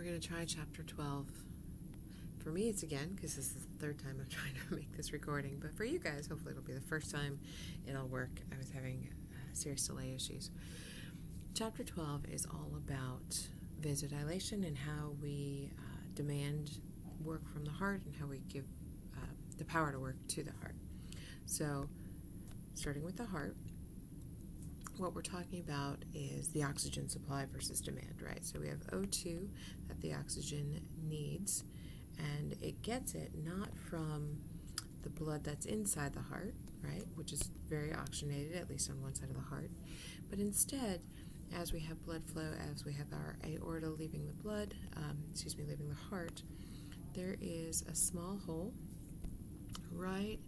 we're going to try chapter 12. For me, it's again, because this is the third time I'm trying to make this recording, but for you guys, hopefully it'll be the first time it'll work. I was having serious delay issues. Chapter 12 is all about vasodilation and how we demand work from the heart and how we give the power to work to the heart. So, starting with the heart, what we're talking about is the oxygen supply versus demand, right? So we have O2 that the oxygen needs, and it gets it not from the blood that's inside the heart, right, which is very oxygenated, at least on one side of the heart, but instead, as we have blood flow, as we have our aorta leaving the blood, leaving the heart, there is a small hole right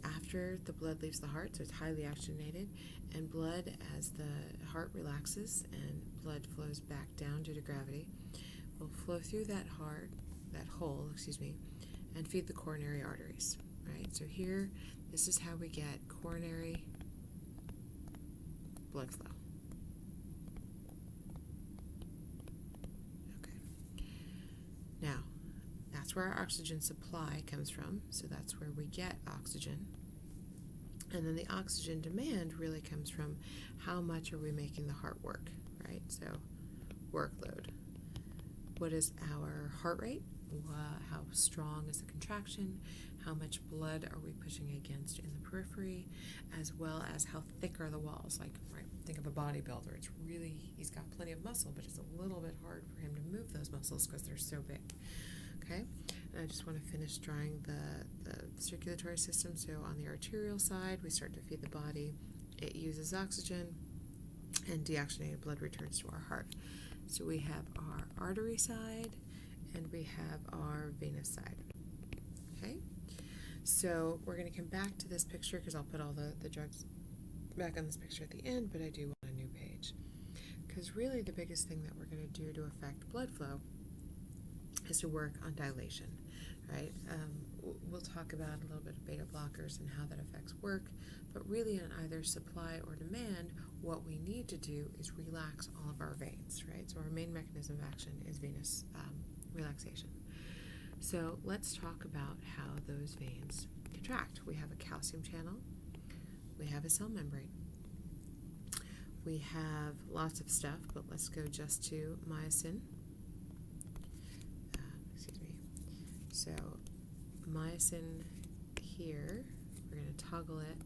after the blood leaves the heart, so it's highly oxygenated, and blood, as the heart relaxes and blood flows back down due to gravity, will flow through that hole, and feed the coronary arteries, right? So here, this is how we get coronary blood flow. Okay. Now, that's where our oxygen supply comes from, so that's where we get oxygen. And then the oxygen demand really comes from how much are we making the heart work, right? So, workload. What is our heart rate? How strong is the contraction? How much blood are we pushing against in the periphery? As well as how thick are the walls? Like, right, think of a bodybuilder. He's got plenty of muscle, but it's a little bit hard for him to move those muscles because they're so big. Okay, and I just want to finish drawing the circulatory system. So on the arterial side, we start to feed the body. It uses oxygen, and deoxygenated blood returns to our heart. So we have our artery side, and we have our venous side. Okay, so we're going to come back to this picture because I'll put all the drugs back on this picture at the end, but I do want a new page. Because really the biggest thing that we're going to do to affect blood flow is to work on dilation, right? We'll talk about a little bit of beta blockers and how that affects work, but really on either supply or demand, what we need to do is relax all of our veins, right? So our main mechanism of action is venous relaxation. So let's talk about how those veins contract. We have a calcium channel, we have a cell membrane, we have lots of stuff, but let's go just to myosin. So myosin here, we're going to toggle it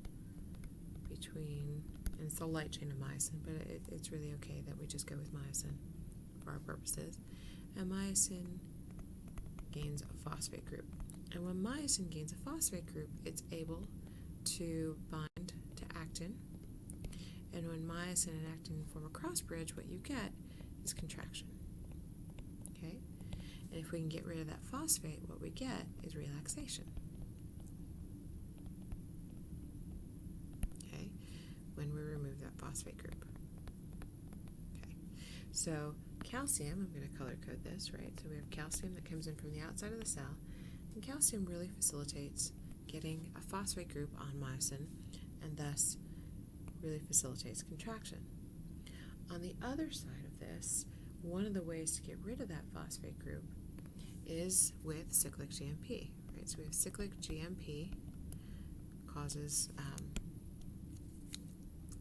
between, and it's the light chain of myosin, but it's really okay that we just go with myosin for our purposes. And myosin gains a phosphate group. And when myosin gains a phosphate group, it's able to bind to actin. And when myosin and actin form a cross bridge, what you get is contraction. Okay? And if we can get rid of that phosphate, what we get is relaxation. Okay? When we remove that phosphate group. Okay. So calcium, I'm going to color code this, right? So we have calcium that comes in from the outside of the cell, and calcium really facilitates getting a phosphate group on myosin, and thus really facilitates contraction. On the other side of this, one of the ways to get rid of that phosphate group is with cyclic GMP, right? So we have cyclic GMP causes, I'm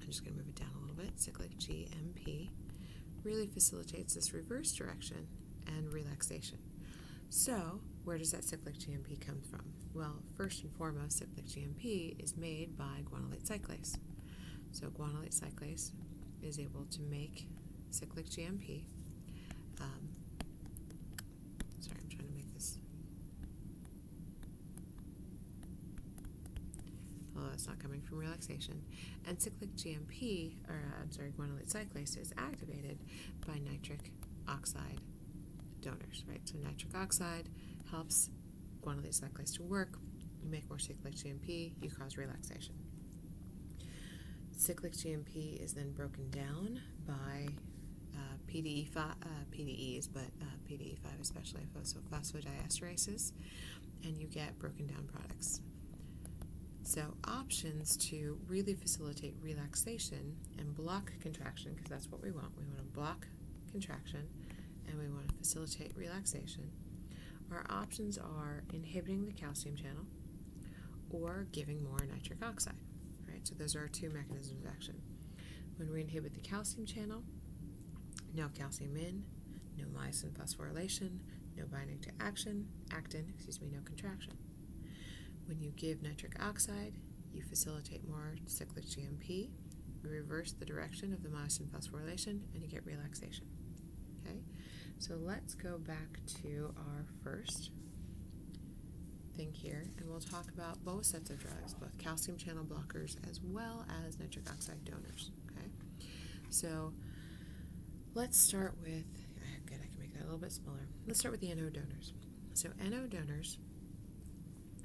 just going to move it down a little bit. Cyclic GMP really facilitates this reverse direction and relaxation. So where does that cyclic GMP come from? Well, first and foremost, cyclic GMP is made by guanylate cyclase. So guanylate cyclase is able to make cyclic GMP. I'm trying to make this. Oh, it's not coming from relaxation. And cyclic GMP, guanylate cyclase, is activated by nitric oxide donors, right? So nitric oxide helps guanylate cyclase to work. You make more cyclic GMP, you cause relaxation. Cyclic GMP is then broken down by PDEs, but PDE5 especially, so phosphodiesterases, and you get broken down products. So options to really facilitate relaxation and block contraction, because that's what we want. We want to block contraction and we want to facilitate relaxation, our options are inhibiting the calcium channel or giving more nitric oxide, right? So those are our two mechanisms of action. When we inhibit the calcium channel, no calcium in, no myosin phosphorylation, no binding to actin, no contraction. When you give nitric oxide, you facilitate more cyclic GMP, you reverse the direction of the myosin phosphorylation, and you get relaxation. Okay, so let's go back to our first thing here, and we'll talk about both sets of drugs, both calcium channel blockers as well as nitric oxide donors. Okay, so let's start with, good, I can make that a little bit smaller. Let's start with the NO donors. So NO donors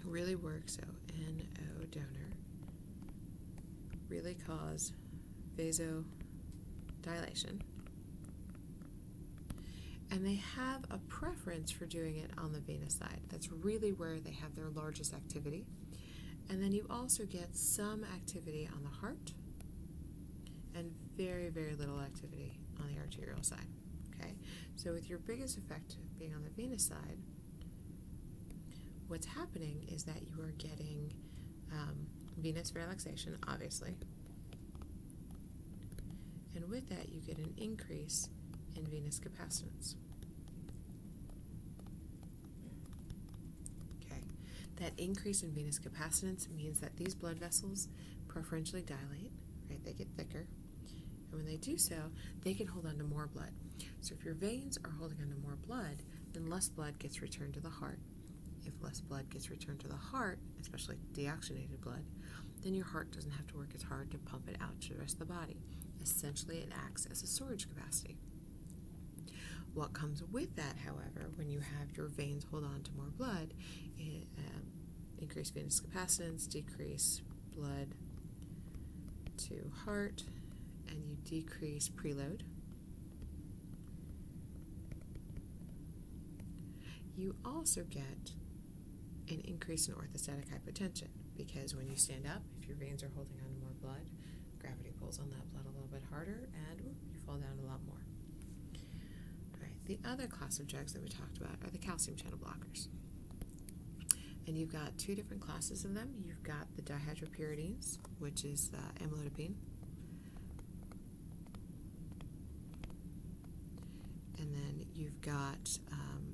really work, so NO donor really cause vasodilation, and they have a preference for doing it on the venous side. That's really where they have their largest activity. And then you also get some activity on the heart and very, very little activity on the arterial side. Okay, so with your biggest effect being on the venous side, what's happening is that you are getting venous relaxation, obviously, and with that you get an increase in venous capacitance. Okay, that increase in venous capacitance means that these blood vessels preferentially dilate, right? They get thicker, and when they do so, they can hold on to more blood. So if your veins are holding on to more blood, then less blood gets returned to the heart. If less blood gets returned to the heart, especially deoxygenated blood, then your heart doesn't have to work as hard to pump it out to the rest of the body. Essentially, it acts as a storage capacity. What comes with that, however, when you have your veins hold on to more blood, increase venous capacitance, decrease blood to heart, and you decrease preload. You also get an increase in orthostatic hypotension, because when you stand up, if your veins are holding on to more blood, gravity pulls on that blood a little bit harder, and you fall down a lot more. All right, the other class of drugs that we talked about are the calcium channel blockers. And you've got two different classes of them. You've got the dihydropyridines, which is amlodipine, and then you've got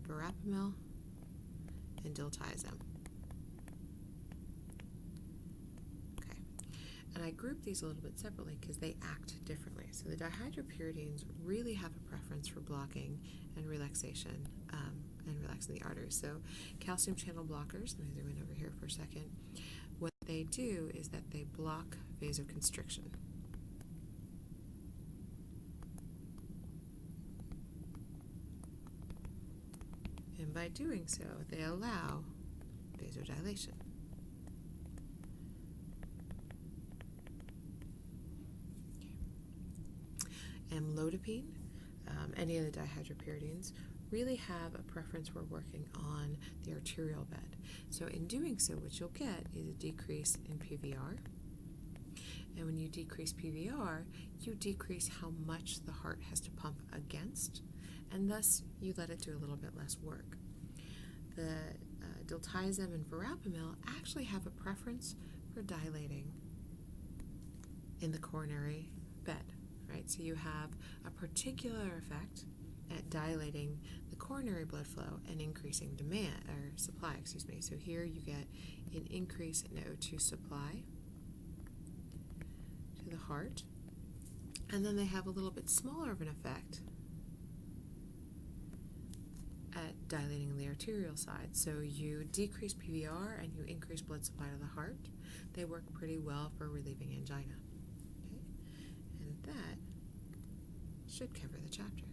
verapamil and diltiazem. Okay, and I grouped these a little bit separately because they act differently. So the dihydropyridines really have a preference for blocking and relaxation and relaxing the arteries. So calcium channel blockers, let me zoom in over here for a second, what they do is that they block vasoconstriction. And by doing so, they allow vasodilation. Okay. Amlodipine, any of the dihydropyridines, really have a preference for working on the arterial bed. So in doing so, what you'll get is a decrease in PVR. And when you decrease PVR, you decrease how much the heart has to pump against, and thus you let it do a little bit less work. The diltiazem and verapamil actually have a preference for dilating in the coronary bed, right? So you have a particular effect at dilating the coronary blood flow and increasing supply. So here you get an increase in O2 supply to the heart, and then they have a little bit smaller of an effect at dilating the arterial side. So you decrease PVR and you increase blood supply to the heart. They work pretty well for relieving angina. Okay? And that should cover the chapter.